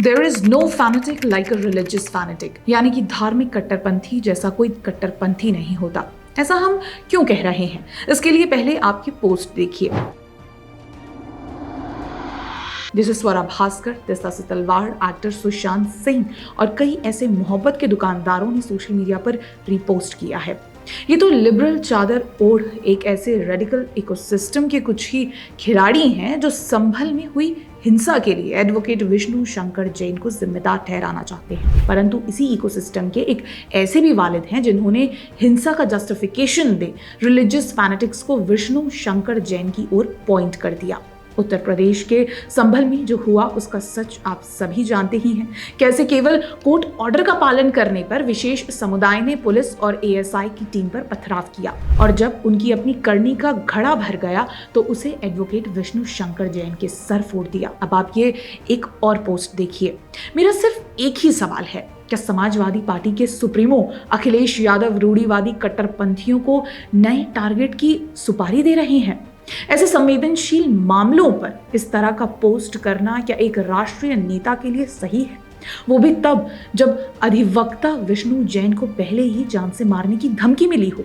There is no fanatic like a religious fanatic, यानी कि धार्मिक कट्टरपंथी जैसा कोई कट्टरपंथी नहीं होता। ऐसा हम क्यों कह रहे हैं, इसके लिए पहले आपकी पोस्ट देखिए। जिसे स्वरा भास्कर, तेस्ता से तलवार, एक्टर सुशांत सिंह और कई ऐसे मोहब्बत के दुकानदारों ने सोशल मीडिया पर रीपोस्ट किया है। ये तो लिबरल चादर ओढ़ एक ऐसे रेडिकल इकोसिस्टम के कुछ ही खिलाड़ी हैं जो संभल में हुई हिंसा के लिए एडवोकेट विष्णु शंकर जैन को जिम्मेदार ठहराना चाहते हैं। परंतु इसी इकोसिस्टम के एक ऐसे भी वालिद हैं जिन्होंने हिंसा का जस्टिफिकेशन दे रिलीजियस फैनेटिक्स को विष्णु शंकर जैन की ओर पॉइंट कर दिया। उत्तर प्रदेश के संभल में जो हुआ उसका सच आप सभी जानते ही हैं। कैसे केवल कोर्ट ऑर्डर का पालन करने पर विशेष समुदाय ने पुलिस और एएसआई की टीम पर पथराव किया और जब उनकी अपनी करनी का घड़ा भर गया तो उसे एडवोकेट विष्णु शंकर जैन के सर फोड़ दिया। अब आप ये एक और पोस्ट देखिए। मेरा सिर्फ एक ही सवाल है, क्या समाजवादी पार्टी के सुप्रीमो अखिलेश यादव रूढ़िवादी कट्टरपंथियों को नए टारगेट की सुपारी दे रहे हैं? ऐसे संवेदनशील मामलों पर इस तरह का पोस्ट करना क्या एक राष्ट्रीय नेता के लिए सही है? वो भी तब जब अधिवक्ता विष्णु जैन को पहले ही जान से मारने की धमकी मिली हो।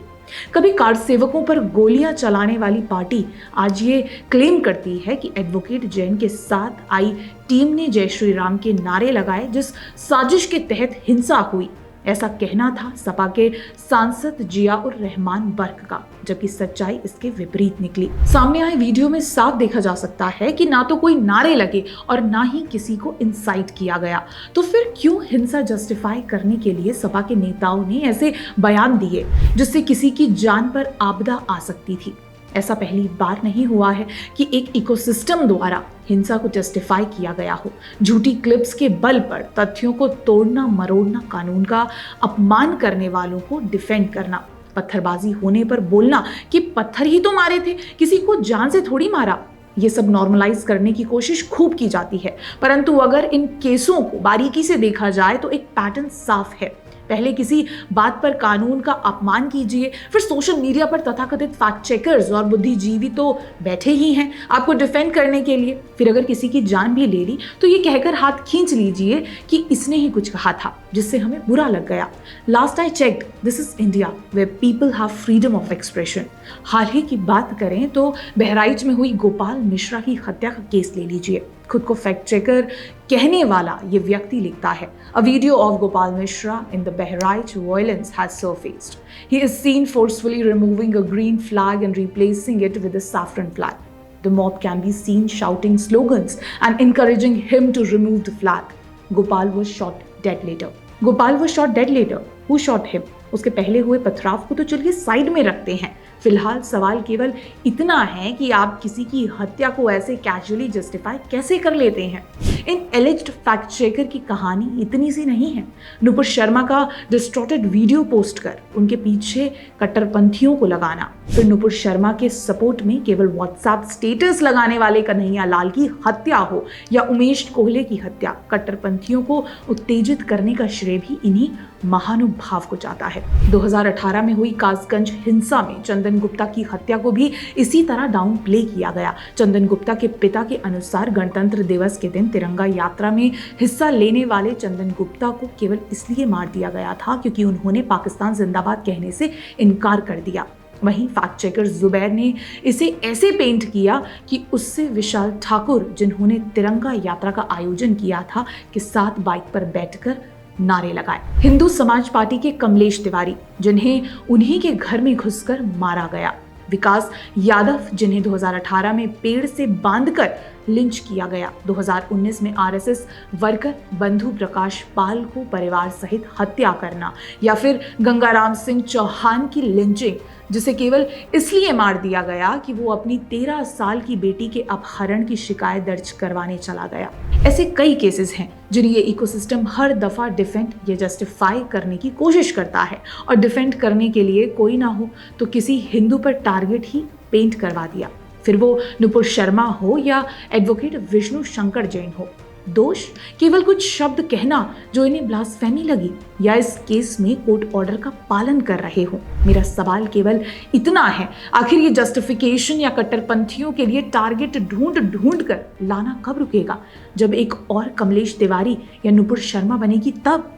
कभी कार सेवकों पर गोलियां चलाने वाली पार्टी आज ये क्लेम करती है कि एडवोकेट जैन के साथ आई टीम ने जय श्री राम के नारे लगाए जिस साजिश के तहत हिंसा हुई। ऐसा कहना था सपा के सांसद जियाउर रहमान बर्क का, जबकि सच्चाई इसके विपरीत निकली। सामने आए वीडियो में साफ देखा जा सकता है कि ना तो कोई नारे लगे और ना ही किसी को इंसाइट किया गया। तो फिर क्यों हिंसा जस्टिफाई करने के लिए सपा के नेताओं ने ऐसे बयान दिए जिससे किसी की जान पर आपदा आ सकती थी? ऐसा पहली बार नहीं हुआ है कि एक इकोसिस्टम द्वारा हिंसा को जस्टिफाई किया गया हो। झूठी क्लिप्स के बल पर तथ्यों को तोड़ना मरोड़ना, कानून का अपमान करने वालों को डिफेंड करना, पत्थरबाजी होने पर बोलना कि पत्थर ही तो मारे थे, किसी को जान से थोड़ी मारा। ये सब नॉर्मलाइज करने की कोशिश खूब की जाती है, परंतु अगर इन केसों को बारीकी से देखा जाए तो एक पैटर्न साफ है। पहले किसी बात पर कानून का अपमान कीजिए, फिर सोशल मीडिया पर तथाकथित फैक्ट चेकर्स और बुद्धिजीवी तो बैठे ही हैं आपको डिफेंड करने के लिए। फिर अगर किसी की जान भी ले ली तो ये कहकर हाथ खींच लीजिए कि इसने ही कुछ कहा था जिससे हमें बुरा लग गया। Last I checked, this is India where people have freedom of expression. हाल ही की बात करें तो बहराइच में हुई गोपाल मिश्रा की हत्या का केस ले लीजिए। खुद को फैक्ट चेकर कहने वाला ये व्यक्ति लिखता है, a video of Gopal Mishra in the Bahraich violence has surfaced. He is seen forcefully removing a green flag and replacing it with a saffron flag. The mob can be seen shouting slogans and encouraging him to remove the flag. Gopal was shot dead later. Gopal was shot dead later. Who shot him? उसके पहले हुए पथराव को तो चलिए side में रखते हैं। फिलहाल सवाल केवल इतना है कि आप किसी की हत्या को ऐसे कैजुअली जस्टिफाई कैसे कर लेते हैं? इन एलिज्ड फैक्ट चेकर की कहानी इतनी सी नहीं है। नुपुर शर्मा का डिस्टॉर्टेड वीडियो पोस्ट कर उनके पीछे कट्टरपंथियों को लगाना, फिर नुपुर शर्मा के सपोर्ट में केवल व्हाट्सएप स्टेटस लगाने वाले कन्हैया लाल की हत्या हो या उमेश कोहले की हत्या, कट्टरपंथियों को उत्तेजित करने का श्रेय भी इन्हीं महानुभाव को जाता है। 2018 में हुई कासगंज हिंसा में चंदन गुप्ता की हत्या को भी इसी तरह डाउन प्ले किया गया। चंदन गुप्ता के पिता के अनुसार गणतंत्र दिवस के दिन तिरंगा यात्रा में हिस्सा लेने वाले चंदन गुप्ता को केवल इसलिए मार दिया गया था क्योंकि उन्होंने पाकिस्तान जिंदाबाद कहने से इनकार कर दिया। वहीं फैक्ट चेकर जुबैर ने इसे ऐसे पेंट किया कि उससे विशाल ठाकुर, जिन्होंने तिरंगा यात्रा का आयोजन किया था, के साथ बाइक पर बैठकर नारे लगाए। हिंदू समाज पार्टी के कमलेश तिवारी, जिन्हें उन्हीं के घर में घुसकर मारा गया। विकास यादव, जिन्हें 2018 में पेड़ से बांधकर लिंच किया गया। 2019 में आरएसएस वर्कर बंधु प्रकाश पाल को परिवार सहित हत्या करना, या फिर गंगाराम सिंह चौहान की लिंचिंग, जिसे केवल इसलिए मार दिया गया कि वो अपनी 13 साल की बेटी के अपहरण की शिकायत दर्ज करवाने चला गया। ऐसे कई केसेस हैं जिन्हें ये इकोसिस्टम हर दफा डिफेंड या जस्टिफाई करने की कोशिश करता है, और डिफेंड करने के लिए कोई ना हो तो किसी हिंदू पर टारगेट ही पेंट करवा दिया, फिर वो नुपुर शर्मा हो या एडवोकेट विष्णु शंकर जैन हो। दोष केवल कुछ शब्द कहना जो इन्हें ब्लास्फेमी लगी, या इस केस में कोर्ट ऑर्डर का पालन कर रहे हो? मेरा सवाल केवल इतना है, आखिर ये जस्टिफिकेशन या कट्टरपंथियों के लिए टारगेट ढूंढ ढूंढ कर लाना कब रुकेगा? जब एक और कमलेश तिवारी या नुपुर शर्मा बनेगी तब?